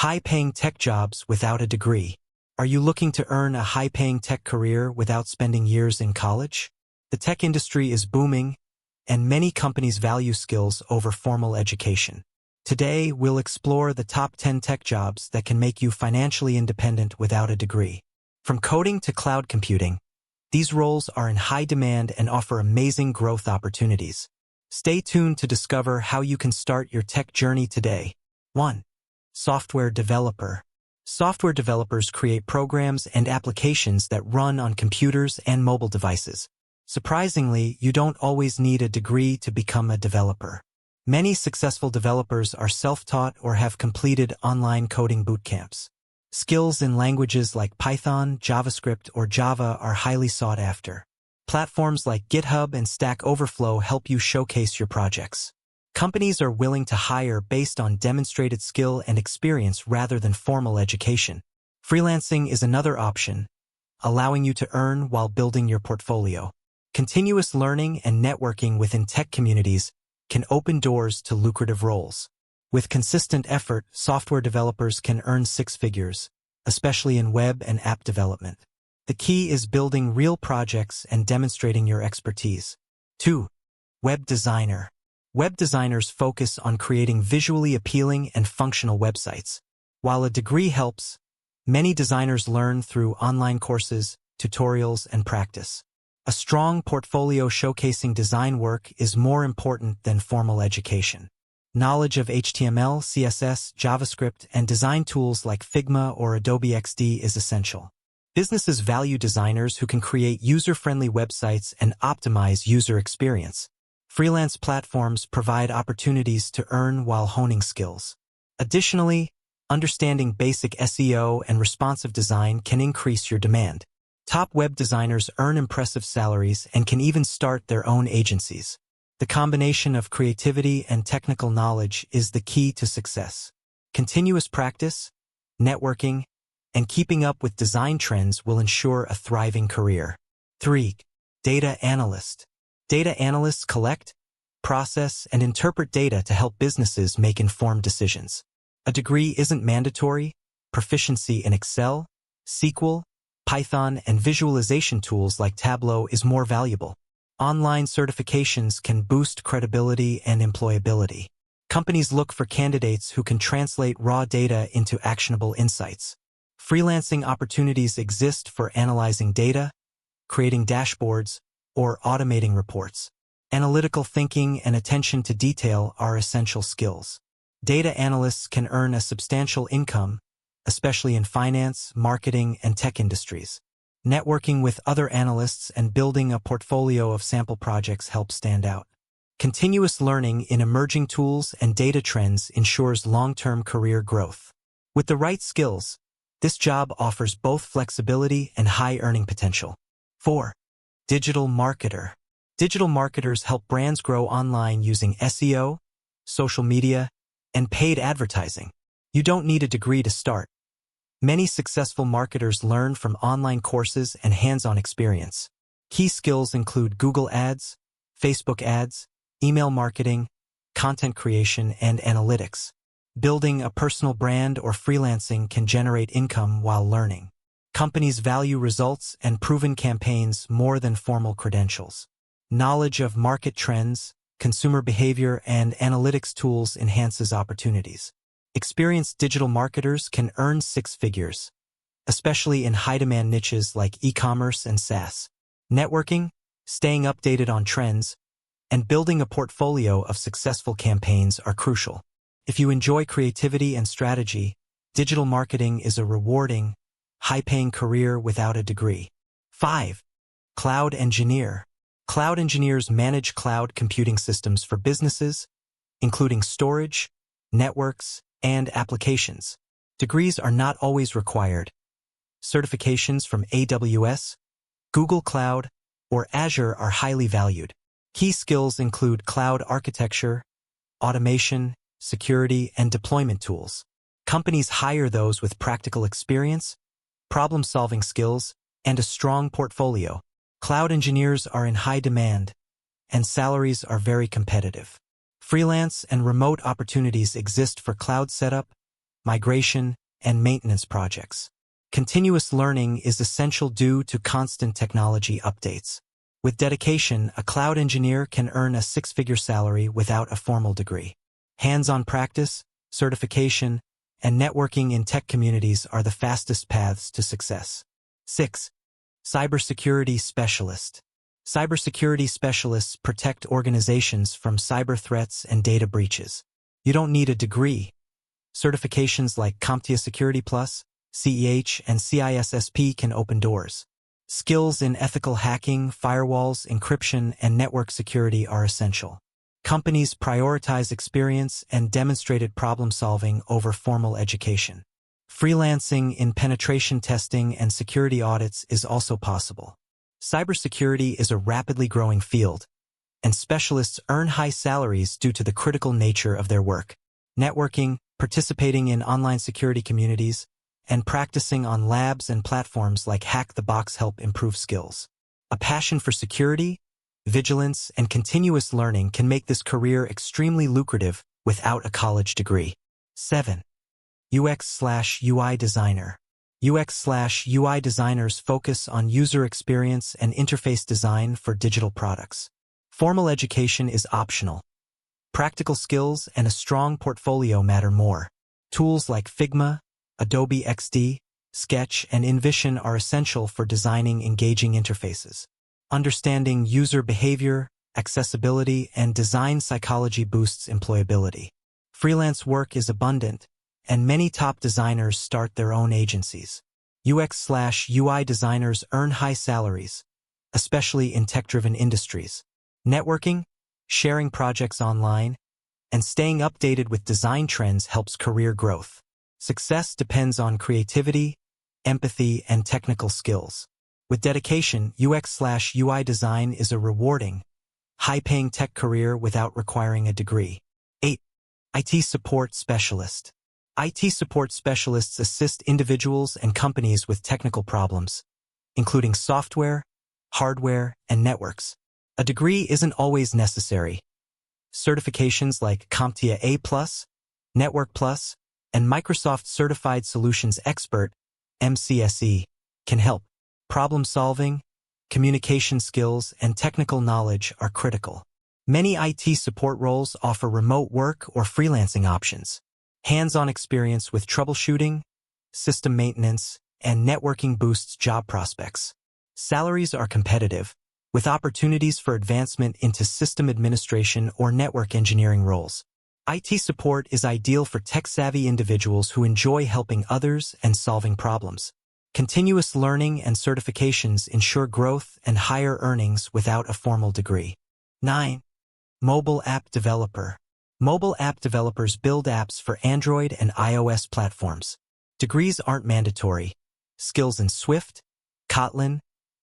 High-paying tech jobs without a degree. Are you looking to earn a high-paying tech career without spending years in college? The tech industry is booming, and many companies value skills over formal education. Today, we'll explore the top 10 tech jobs that can make you financially independent without a degree. From coding to cloud computing, these roles are in high demand and offer amazing growth opportunities. Stay tuned to discover how you can start your tech journey today. 1. Software developer. Software developers create programs and applications that run on computers and mobile devices. Surprisingly, you don't always need a degree to become a developer. Many successful developers are self-taught or have completed online coding bootcamps. Skills in languages like Python, JavaScript, or Java are highly sought after. Platforms like GitHub and Stack Overflow help you showcase your projects. Companies are willing to hire based on demonstrated skill and experience rather than formal education. Freelancing is another option, allowing you to earn while building your portfolio. Continuous learning and networking within tech communities can open doors to lucrative roles. With consistent effort, software developers can earn six figures, especially in web and app development. The key is building real projects and demonstrating your expertise. 2. Web designer. Web designers focus on creating visually appealing and functional websites. While a degree helps, many designers learn through online courses, tutorials, and practice. A strong portfolio showcasing design work is more important than formal education. Knowledge of HTML, CSS, JavaScript, and design tools like Figma or Adobe XD is essential. Businesses value designers who can create user-friendly websites and optimize user experience. Freelance platforms provide opportunities to earn while honing skills. Additionally, understanding basic SEO and responsive design can increase your demand. Top web designers earn impressive salaries and can even start their own agencies. The combination of creativity and technical knowledge is the key to success. Continuous practice, networking, and keeping up with design trends will ensure a thriving career. 3. Data analyst. Data analysts collect, process, and interpret data to help businesses make informed decisions. A degree isn't mandatory. Proficiency in Excel, SQL, Python, and visualization tools like Tableau is more valuable. Online certifications can boost credibility and employability. Companies look for candidates who can translate raw data into actionable insights. Freelancing opportunities exist for analyzing data, creating dashboards, or automating reports. Analytical thinking and attention to detail are essential skills. Data analysts can earn a substantial income, especially in finance, marketing, and tech industries. Networking with other analysts and building a portfolio of sample projects helps stand out. Continuous learning in emerging tools and data trends ensures long-term career growth. With the right skills, this job offers both flexibility and high earning potential. 4. Digital marketer. Digital marketers help brands grow online using SEO, social media, and paid advertising. You don't need a degree to start. Many successful marketers learn from online courses and hands-on experience. Key skills include Google Ads, Facebook ads, email marketing, content creation, and analytics. Building a personal brand or freelancing can generate income while learning. Companies value results and proven campaigns more than formal credentials. Knowledge of market trends, consumer behavior, and analytics tools enhances opportunities. Experienced digital marketers can earn six figures, especially in high-demand niches like e-commerce and SaaS. Networking, staying updated on trends, and building a portfolio of successful campaigns are crucial. If you enjoy creativity and strategy, digital marketing is a rewarding, high-paying career without a degree. 5. Cloud engineer. Cloud engineers manage cloud computing systems for businesses, including storage, networks, and applications. Degrees are not always required. Certifications from AWS, Google Cloud, or Azure are highly valued. Key skills include cloud architecture, automation, security, and deployment tools. Companies hire those with practical experience, problem-solving skills, and a strong portfolio. Cloud engineers are in high demand, and salaries are very competitive. Freelance and remote opportunities exist for cloud setup, migration, and maintenance projects. Continuous learning is essential due to constant technology updates. With dedication, a cloud engineer can earn a six-figure salary without a formal degree. Hands-on practice, certification, and networking in tech communities are the fastest paths to success. 6. Cybersecurity specialist. Cybersecurity specialists protect organizations from cyber threats and data breaches. You don't need a degree. Certifications like CompTIA Security Plus, CEH, and CISSP can open doors. Skills in ethical hacking, firewalls, encryption, and network security are essential. Companies prioritize experience and demonstrated problem-solving over formal education. Freelancing in penetration testing and security audits is also possible. Cybersecurity is a rapidly growing field, and specialists earn high salaries due to the critical nature of their work. Networking, participating in online security communities, and practicing on labs and platforms like Hack the Box help improve skills. A passion for security, vigilance, and continuous learning can make this career extremely lucrative without a college degree. 7. UX/UI designer. UX/UI designers focus on user experience and interface design for digital products. Formal education is optional. Practical skills and a strong portfolio matter more. Tools like Figma, Adobe XD, Sketch, and InVision are essential for designing engaging interfaces. Understanding user behavior, accessibility, and design psychology boosts employability. Freelance work is abundant, and many top designers start their own agencies. UX/UI designers earn high salaries, especially in tech-driven industries. Networking, sharing projects online, and staying updated with design trends helps career growth. Success depends on creativity, empathy, and technical skills. With dedication, UX/UI design is a rewarding, high-paying tech career without requiring a degree. 8. IT support specialist. IT support specialists assist individuals and companies with technical problems, including software, hardware, and networks. A degree isn't always necessary. Certifications like CompTIA A+, Network Plus, and Microsoft Certified Solutions Expert, MCSE, can help. Problem-solving, communication skills, and technical knowledge are critical. Many IT support roles offer remote work or freelancing options. Hands-on experience with troubleshooting, system maintenance, and networking boosts job prospects. Salaries are competitive, with opportunities for advancement into system administration or network engineering roles. IT support is ideal for tech-savvy individuals who enjoy helping others and solving problems. Continuous learning and certifications ensure growth and higher earnings without a formal degree. 9. Mobile app developer. Mobile app developers build apps for Android and iOS platforms. Degrees aren't mandatory. Skills in Swift, Kotlin,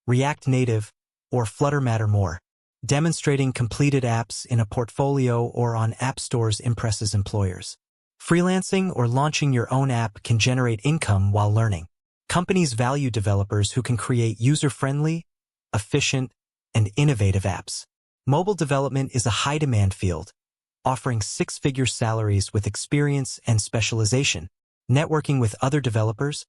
React Native, or Flutter matter more. Demonstrating completed apps in a portfolio or on app stores impresses employers. Freelancing or launching your own app can generate income while learning. Companies value developers who can create user-friendly, efficient, and innovative apps. Mobile development is a high-demand field, offering six-figure salaries with experience and specialization. Networking with other developers,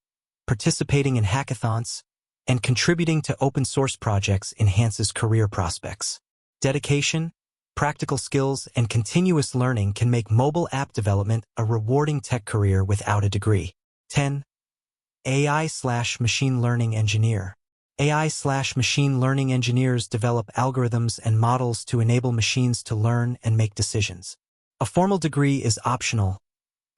participating in hackathons, and contributing to open-source projects enhances career prospects. Dedication, practical skills, and continuous learning can make mobile app development a rewarding tech career without a degree. 10. AI/machine learning engineer. AI/machine learning engineers develop algorithms and models to enable machines to learn and make decisions. A formal degree is optional.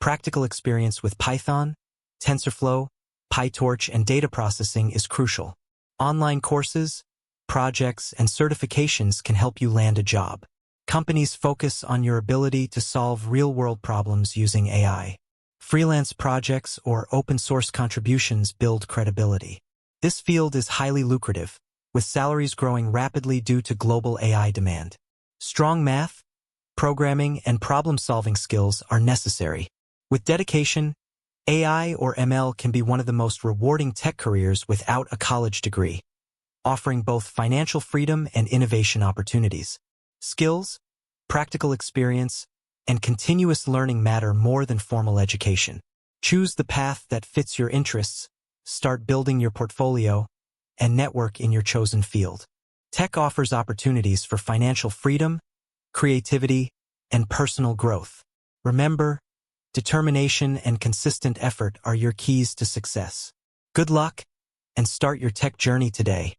Practical experience with Python, TensorFlow, PyTorch, and data processing is crucial. Online courses, projects, and certifications can help you land a job. Companies focus on your ability to solve real-world problems using AI. Freelance projects or open-source contributions build credibility. This field is highly lucrative, with salaries growing rapidly due to global AI demand. Strong math, programming, and problem-solving skills are necessary. With dedication, AI or ML can be one of the most rewarding tech careers without a college degree, offering both financial freedom and innovation opportunities. Skills, practical experience, and continuous learning matter more than formal education. Choose the path that fits your interests, start building your portfolio, and network in your chosen field. Tech offers opportunities for financial freedom, creativity, and personal growth. Remember, determination and consistent effort are your keys to success. Good luck, and start your tech journey today.